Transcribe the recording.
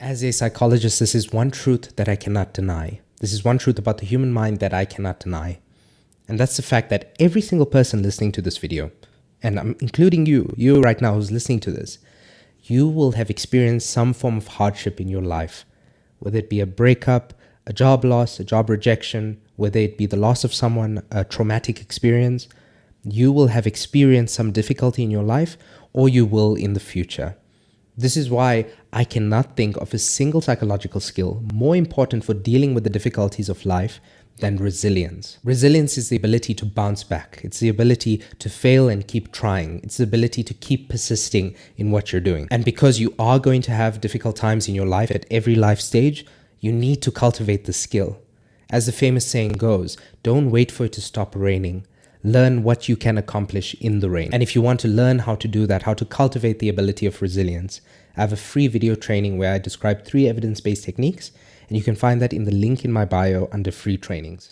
As a psychologist, this is one truth that I cannot deny. This is one truth about the human mind that I cannot deny. And that's the fact that every single person listening to this video, and I'm including you right now who's listening to this, you will have experienced some form of hardship in your life, whether it be a breakup, a job loss, a job rejection, whether it be the loss of someone, a traumatic experience. You will have experienced some difficulty in your life, or you will in the future. This is why I cannot think of a single psychological skill more important for dealing with the difficulties of life than resilience. Resilience is the ability to bounce back. It's the ability to fail and keep trying. It's the ability to keep persisting in what you're doing. And because you are going to have difficult times in your life at every life stage, you need to cultivate the skill. As the famous saying goes, don't wait for it to stop raining. Learn what you can accomplish in the rain. And if you want to learn how to do that, how to cultivate the ability of resilience, I have a free video training where I describe 3 evidence-based techniques, and you can find that in the link in my bio under free trainings.